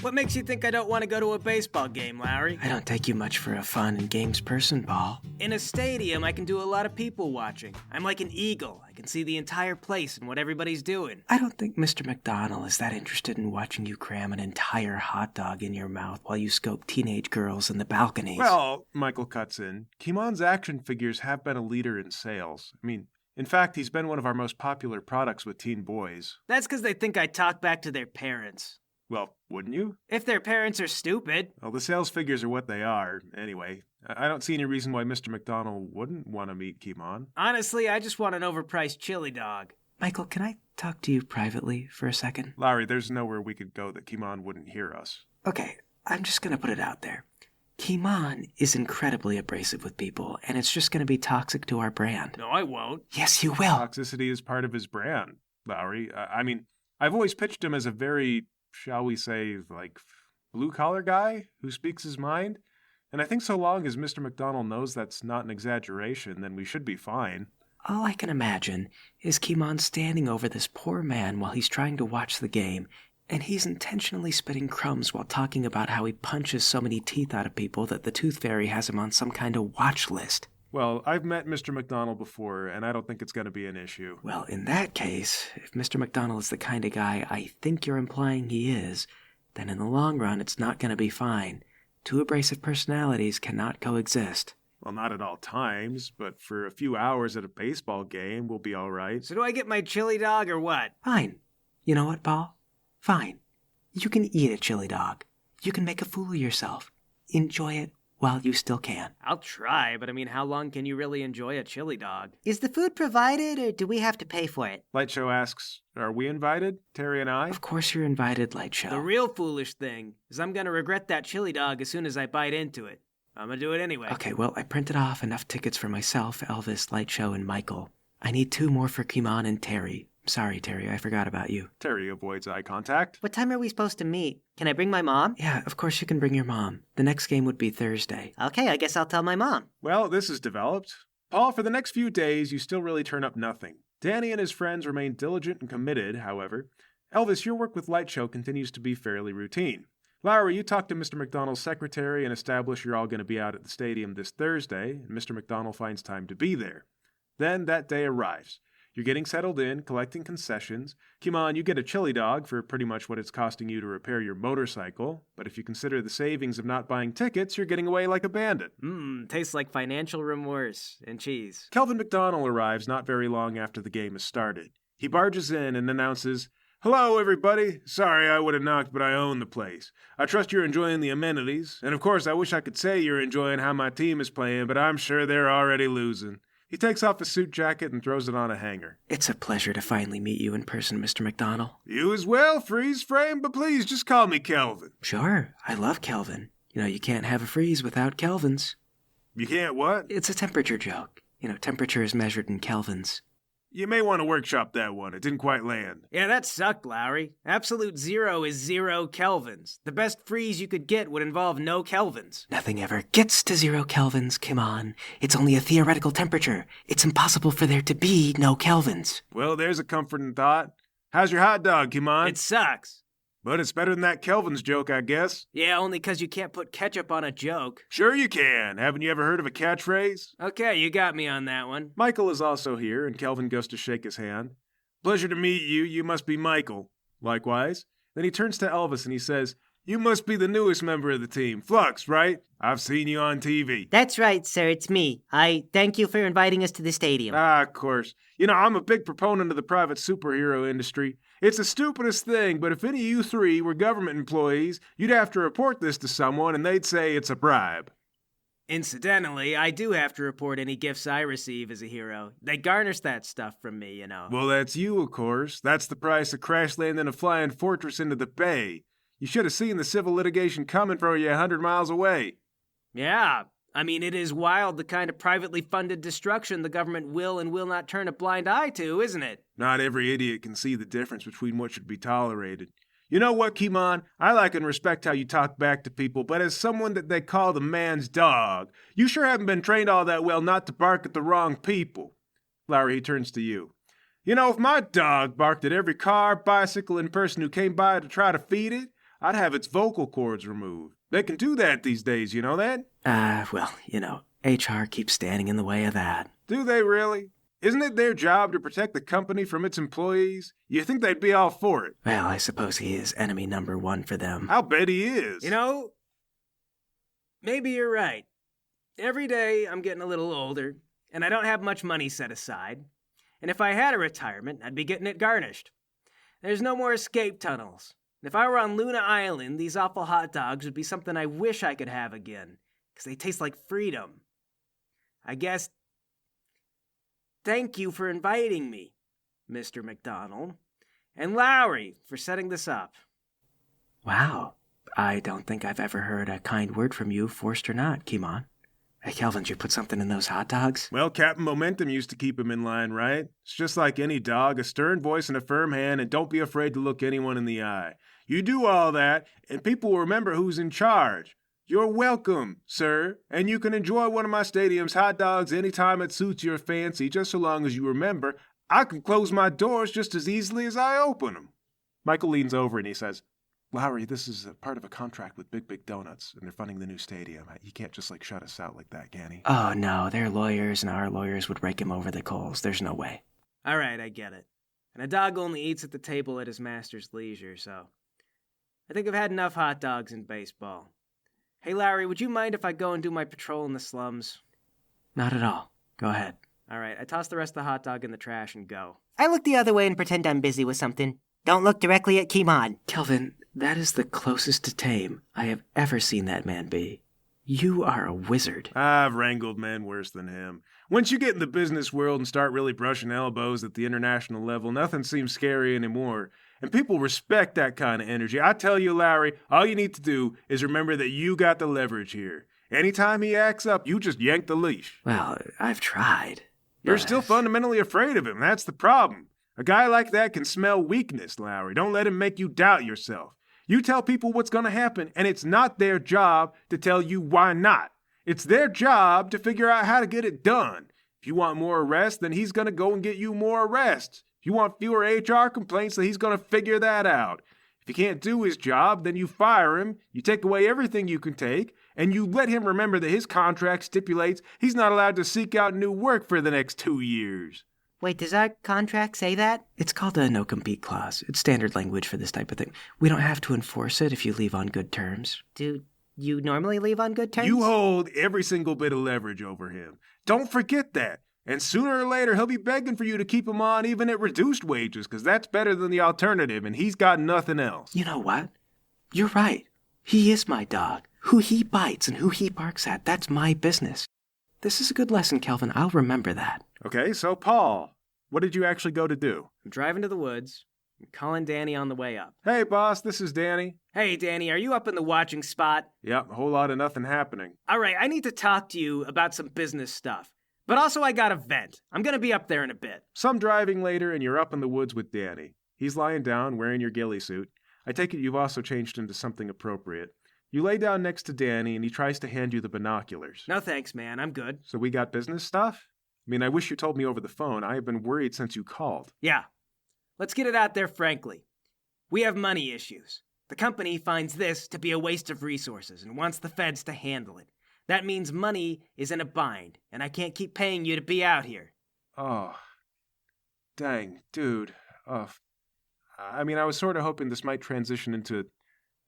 What makes you think I don't want to go to a baseball game, Larry? I don't take you much for a fun and games person, Paul. In a stadium, I can do a lot of people watching. I'm like an eagle. I can see the entire place and what everybody's doing. I don't think Mr. McDonald is that interested in watching you cram an entire hot dog in your mouth while you scope teenage girls in the balconies. Well, Michael cuts in, Kimon's action figures have been a leader in sales. In fact, he's been one of our most popular products with teen boys. That's because they think I talk back to their parents. Well, wouldn't you? If their parents are stupid. Well, the sales figures are what they are. Anyway, I don't see any reason why Mr. McDonald wouldn't want to meet Kimon. Honestly, I just want an overpriced chili dog. Michael, can I talk to you privately for a second? Larry, there's nowhere we could go that Kimon wouldn't hear us. Okay, I'm just going to put it out there. Kimon is incredibly abrasive with people, and it's just going to be toxic to our brand. No, I won't. Yes, you will. Toxicity is part of his brand, Lowry. I've always pitched him as a very, shall we say, blue-collar guy who speaks his mind. And I think so long as Mr. McDonald knows that's not an exaggeration, then we should be fine. All I can imagine is Kimon standing over this poor man while he's trying to watch the game, and he's intentionally spitting crumbs while talking about how he punches so many teeth out of people that the tooth fairy has him on some kind of watch list. Well, I've met Mr. McDonald before, and I don't think it's going to be an issue. Well, in that case, if Mr. McDonald is the kind of guy I think you're implying he is, then in the long run it's not going to be fine. Two abrasive personalities cannot coexist. Well, not at all times, but for a few hours at a baseball game, we'll be all right. So do I get my chili dog or what? Fine. You know what, Paul? Fine. You can eat a chili dog. You can make a fool of yourself. Enjoy it while you still can. I'll try, but how long can you really enjoy a chili dog? Is the food provided, or do we have to pay for it? Light Show asks, are we invited, Terry and I? Of course you're invited, Light Show. The real foolish thing is I'm going to regret that chili dog as soon as I bite into it. I'm going to do it anyway. Okay, well, I printed off enough tickets for myself, Elvis, Light Show, and Michael. I need 2 more for Kimon and Terry. Sorry, Terry, I forgot about you. Terry avoids eye contact. What time are we supposed to meet? Can I bring my mom? Yeah, of course you can bring your mom. The next game would be Thursday. Okay, I guess I'll tell my mom. Well, this is developed. Paul, for the next few days, you still really turn up nothing. Danny and his friends remain diligent and committed, however. Elvis, your work with Light Show continues to be fairly routine. Lowry, you talk to Mr. McDonald's secretary and establish you're all going to be out at the stadium this Thursday, and Mr. McDonald finds time to be there. Then that day arrives. You're getting settled in, collecting concessions. Kimon, you get a chili dog for pretty much what it's costing you to repair your motorcycle. But if you consider the savings of not buying tickets, you're getting away like a bandit. Tastes like financial remorse and cheese. Kelvin McDonald arrives not very long after the game has started. He barges in and announces, "Hello, everybody. Sorry I would have knocked, but I own the place. I trust you're enjoying the amenities. And of course, I wish I could say you're enjoying how my team is playing, but I'm sure they're already losing." He takes off his suit jacket and throws it on a hanger. It's a pleasure to finally meet you in person, Mr. McDonald. You as well, freeze frame, but please just call me Kelvin. Sure, I love Kelvin. You can't have a freeze without kelvins. You can't what? It's a temperature joke. Temperature is measured in kelvins. You may want to workshop that one. It didn't quite land. Yeah, that sucked, Lowry. Absolute zero is 0 kelvins. The best freeze you could get would involve no kelvins. Nothing ever gets to 0 kelvins, Kimon. It's only a theoretical temperature. It's impossible for there to be no kelvins. Well, there's a comforting thought. How's your hot dog, Kimon? It sucks. But it's better than that Kelvin's joke, I guess. Yeah, only 'cause you can't put ketchup on a joke. Sure you can. Haven't you ever heard of a catchphrase? Okay, you got me on that one. Michael is also here, and Kelvin goes to shake his hand. Pleasure to meet you. You must be Michael. Likewise. Then he turns to Elvis and he says, You must be the newest member of the team. Flux, right? I've seen you on TV. That's right, sir. It's me. I thank you for inviting us to the stadium. Of course. I'm a big proponent of the private superhero industry. It's the stupidest thing, but if any of you 3 were government employees, you'd have to report this to someone and they'd say it's a bribe. Incidentally, I do have to report any gifts I receive as a hero. They garnish that stuff from me, Well, that's you, of course. That's the price of crash landing a flying fortress into the bay. You should have seen the civil litigation coming for you 100 miles away. Yeah, it is wild the kind of privately funded destruction the government will and will not turn a blind eye to, isn't it? Not every idiot can see the difference between what should be tolerated. You know what, Kimon? I like and respect how you talk back to people, but as someone that they call the man's dog, you sure haven't been trained all that well not to bark at the wrong people. Lowry, he turns to you. If my dog barked at every car, bicycle, and person who came by to try to feed it, I'd have its vocal cords removed. They can do that these days, you know that? Well, HR keeps standing in the way of that. Do they really? Isn't it their job to protect the company from its employees? You think they'd be all for it? Well, I suppose he is enemy number one for them. I'll bet he is. Maybe you're right. Every day I'm getting a little older, and I don't have much money set aside. And if I had a retirement, I'd be getting it garnished. There's no more escape tunnels. And if I were on Luna Island, these awful hot dogs would be something I wish I could have again, because they taste like freedom. I guess, thank you for inviting me, Mr. McDonald, and Lowry for setting this up. Wow. I don't think I've ever heard a kind word from you, forced or not, Kimon. Hey, Kelvin, did you put something in those hot dogs? Well, Captain Momentum used to keep him in line, right? It's just like any dog, a stern voice and a firm hand, and don't be afraid to look anyone in the eye. You do all that, and people will remember who's in charge. You're welcome, sir, and you can enjoy one of my stadium's hot dogs anytime it suits your fancy, just so long as you remember, I can close my doors just as easily as I open them. Michael leans over and he says, Lowry, this is a part of a contract with Big Donuts, and they're funding the new stadium. He can't just, shut us out like that, can he? Oh, no, their lawyers and our lawyers would rake him over the coals. There's no way. All right, I get it. And a dog only eats at the table at his master's leisure, so I think I've had enough hot dogs in baseball. Hey, Lowry, would you mind if I go and do my patrol in the slums? Not at all. Go ahead. All right, I toss the rest of the hot dog in the trash and go. I look the other way and pretend I'm busy with something. Don't look directly at Kimon. Kelvin, that is the closest to tame I have ever seen that man be. You are a wizard. I've wrangled men worse than him. Once you get in the business world and start really brushing elbows at the international level, nothing seems scary anymore. And people respect that kind of energy. I tell you, Lowry, all you need to do is remember that you got the leverage here. Anytime he acts up, you just yank the leash. Well, I've tried. You're still fundamentally afraid of him. That's the problem. A guy like that can smell weakness, Lowry. Don't let him make you doubt yourself. You tell people what's going to happen, and it's not their job to tell you why not. It's their job to figure out how to get it done. If you want more arrests, then he's going to go and get you more arrests. If you want fewer HR complaints, then he's going to figure that out. If he can't do his job, then you fire him, you take away everything you can take, and you let him remember that his contract stipulates he's not allowed to seek out new work for the next 2 years. Wait, does our contract say that? It's called a no-compete clause. It's standard language for this type of thing. We don't have to enforce it if you leave on good terms. Do you normally leave on good terms? You hold every single bit of leverage over him. Don't forget that. And sooner or later, he'll be begging for you to keep him on even at reduced wages, because that's better than the alternative, and he's got nothing else. You know what? You're right. He is my dog. Who he bites and who he barks at, that's my business. This is a good lesson, Kelvin. I'll remember that. Okay, so Paul, what did you actually go to do? I'm driving to the woods. I'm calling Danny on the way up. Hey, boss, this is Danny. Hey, Danny, are you up in the watching spot? Yep, a whole lot of nothing happening. All right, I need to talk to you about some business stuff. But also I got a vent. I'm going to be up there in a bit. Some driving later, and you're up in the woods with Danny. He's lying down, wearing your ghillie suit. I take it you've also changed into something appropriate. You lay down next to Danny, and he tries to hand you the binoculars. No thanks, man. I'm good. So we got business stuff? I mean, I wish you told me over the phone. I have been worried since you called. Yeah. Let's get it out there frankly. We have money issues. The company finds this to be a waste of resources and wants the feds to handle it. That means money is in a bind, and I can't keep paying you to be out here. Oh. Dang, dude. I mean, I was sort of hoping this might transition into,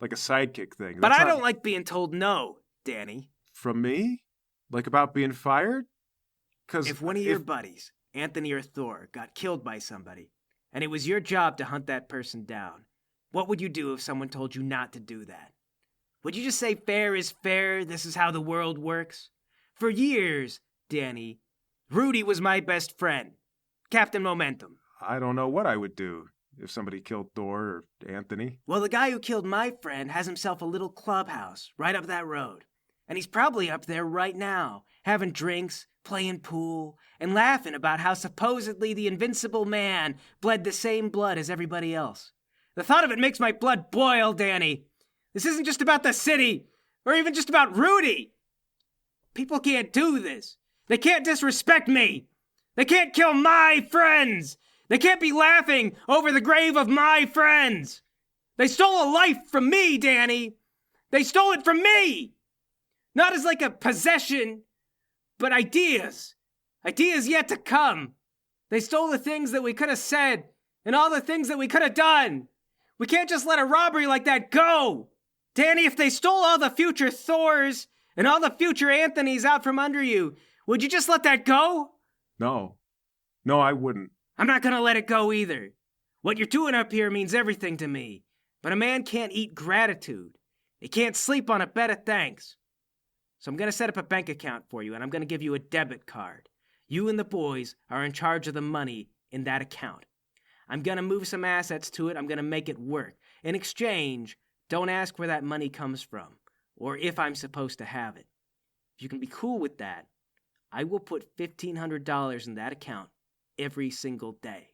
like, a sidekick thing. But I don't like being told no, Danny. From me? Like about being fired? 'Cause if one of your buddies, Anthony or Thor, got killed by somebody, and it was your job to hunt that person down, what would you do if someone told you not to do that? Would you just say fair is fair, this is how the world works? For years, Danny, Rudy was my best friend. Captain Momentum. I don't know what I would do if somebody killed Thor or Anthony. Well, the guy who killed my friend has himself a little clubhouse right up that road. And he's probably up there right now, having drinks, playing pool, and laughing about how supposedly the invincible man bled the same blood as everybody else. The thought of it makes my blood boil, Danny. This isn't just about the city, or even just about Rudy. People can't do this. They can't disrespect me. They can't kill my friends. They can't be laughing over the grave of my friends. They stole a life from me, Danny! They stole it from me! Not as like a possession, but ideas. Ideas yet to come. They stole the things that we could have said, and all the things that we could have done. We can't just let a robbery like that go! Danny, if they stole all the future Thors and all the future Anthonys out from under you, would you just let that go? No. No, I wouldn't. I'm not gonna let it go either. What you're doing up here means everything to me, but a man can't eat gratitude. He can't sleep on a bed of thanks. So I'm gonna set up a bank account for you, and I'm gonna give you a debit card. You and the boys are in charge of the money in that account. I'm gonna move some assets to it. I'm gonna make it work. In exchange, don't ask where that money comes from, or if I'm supposed to have it. If you can be cool with that, I will put $1,500 in that account every single day.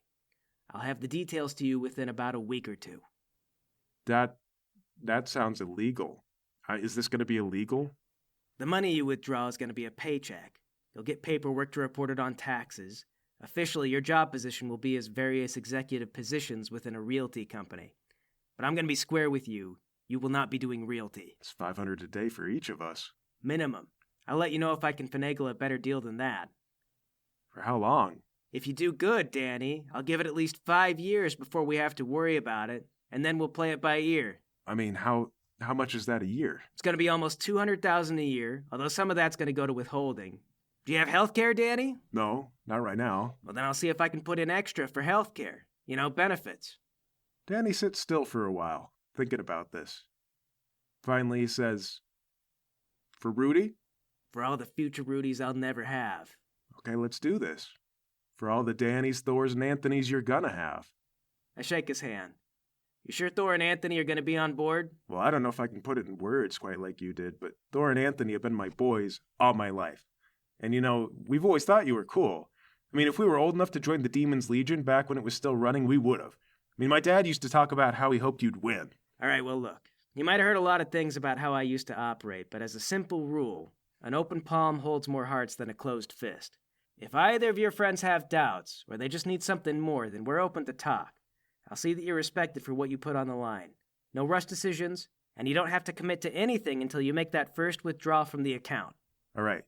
I'll have the details to you within about a week or two. That sounds illegal. Is this going to be illegal? The money you withdraw is going to be a paycheck. You'll get paperwork to report it on taxes. Officially, your job position will be as various executive positions within a realty company. But I'm going to be square with you. You will not be doing realty. It's $500 a day for each of us. Minimum. I'll let you know if I can finagle a better deal than that. For how long? If you do good, Danny, I'll give it at least 5 years before we have to worry about it, and then we'll play it by ear. I mean, how much is that a year? It's going to be almost $200,000 a year, although some of that's going to go to withholding. Do you have health care, Danny? No, not right now. Well, then I'll see if I can put in extra for health care. You know, benefits. Danny sits still for a while, thinking about this. Finally, he says, "For Rudy?" For all the future Rudys I'll never have. Okay, let's do this. For all the Dannys, Thors, and Anthonys you're gonna have. I shake his hand. You sure Thor and Anthony are going to be on board? Well, I don't know if I can put it in words quite like you did, but Thor and Anthony have been my boys all my life. And you know, we've always thought you were cool. I mean, if we were old enough to join the Demon's Legion back when it was still running, we would have. I mean, my dad used to talk about how he hoped you'd win. All right, well, look. You might have heard a lot of things about how I used to operate, but as a simple rule, an open palm holds more hearts than a closed fist. If either of your friends have doubts, or they just need something more, then we're open to talk. I'll see that you're respected for what you put on the line. No rush decisions, and you don't have to commit to anything until you make that first withdrawal from the account. All right.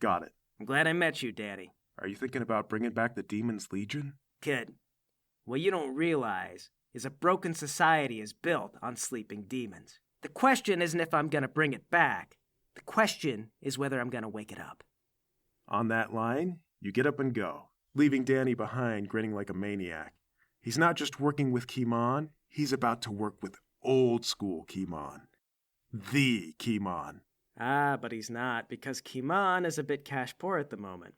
Got it. I'm glad I met you, Daddy. Are you thinking about bringing back the Demon's Legion? Kid, what you don't realize is a broken society is built on sleeping demons. The question isn't if I'm going to bring it back. The question is whether I'm going to wake it up. On that line, you get up and go, leaving Danny behind grinning like a maniac. He's not just working with Kimon, he's about to work with old school Kimon. The Kimon. Ah, but he's not, because Kimon is a bit cash poor at the moment.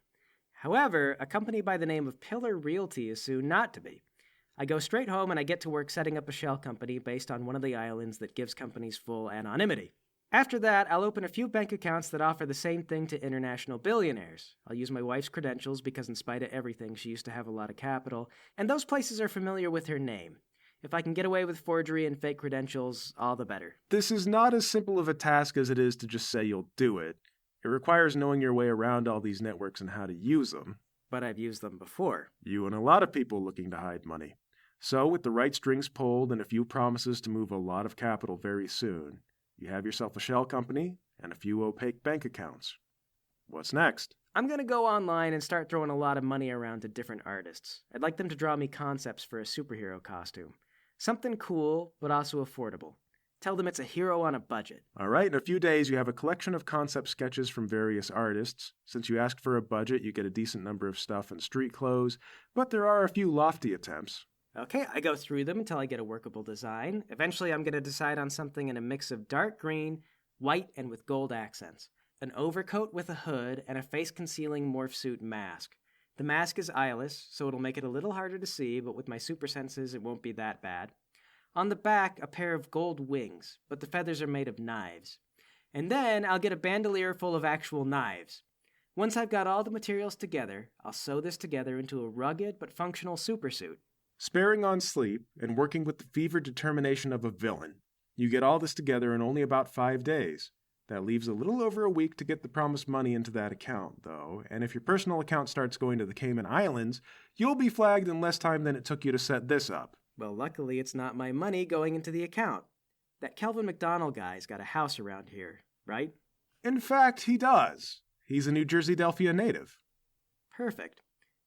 However, a company by the name of Pillar Realty is soon not to be. I go straight home and I get to work setting up a shell company based on one of the islands that gives companies full anonymity. After that, I'll open a few bank accounts that offer the same thing to international billionaires. I'll use my wife's credentials because in spite of everything, she used to have a lot of capital, and those places are familiar with her name. If I can get away with forgery and fake credentials, all the better. This is not as simple of a task as it is to just say you'll do it. It requires knowing your way around all these networks and how to use them. But I've used them before. You and a lot of people looking to hide money. So, with the right strings pulled and a few promises to move a lot of capital very soon, you have yourself a shell company and a few opaque bank accounts. What's next? I'm going to go online and start throwing a lot of money around to different artists. I'd like them to draw me concepts for a superhero costume. Something cool, but also affordable. Tell them it's a hero on a budget. All right, in a few days you have a collection of concept sketches from various artists. Since you asked for a budget, you get a decent number of stuff and street clothes, but there are a few lofty attempts. Okay, I go through them until I get a workable design. Eventually, I'm going to decide on something in a mix of dark green, white, and with gold accents. An overcoat with a hood and a face-concealing morph suit mask. The mask is eyeless, so it'll make it a little harder to see, but with my super senses, it won't be that bad. On the back, a pair of gold wings, but the feathers are made of knives. And then I'll get a bandolier full of actual knives. Once I've got all the materials together, I'll sew this together into a rugged but functional supersuit. Sparing on sleep and working with the fevered determination of a villain, you get all this together in only about 5 days. That leaves a little over a week to get the promised money into that account, though, and if your personal account starts going to the Cayman Islands, you'll be flagged in less time than it took you to set this up. Well, luckily it's not my money going into the account. That Kelvin McDonald guy's got a house around here, right? In fact, he does. He's a New Jersey Delphia native. Perfect.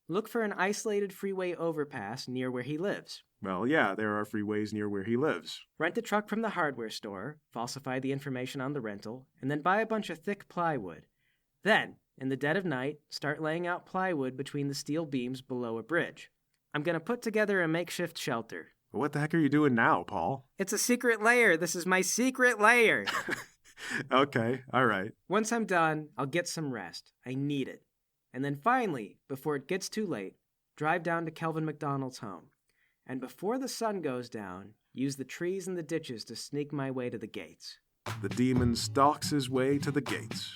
Look for an isolated freeway overpass near where he lives. Well, yeah, there are freeways near where he lives. Rent a truck from the hardware store, falsify the information on the rental, and then buy a bunch of thick plywood. Then, in the dead of night, start laying out plywood between the steel beams below a bridge. I'm going to put together a makeshift shelter. What the heck are you doing now, Paul? It's a secret lair. This is my secret lair. Okay, all right. Once I'm done, I'll get some rest. I need it. And then finally, before it gets too late, drive down to Kelvin McDonald's home. And before the sun goes down, use the trees and the ditches to sneak my way to the gates. The demon stalks his way to the gates.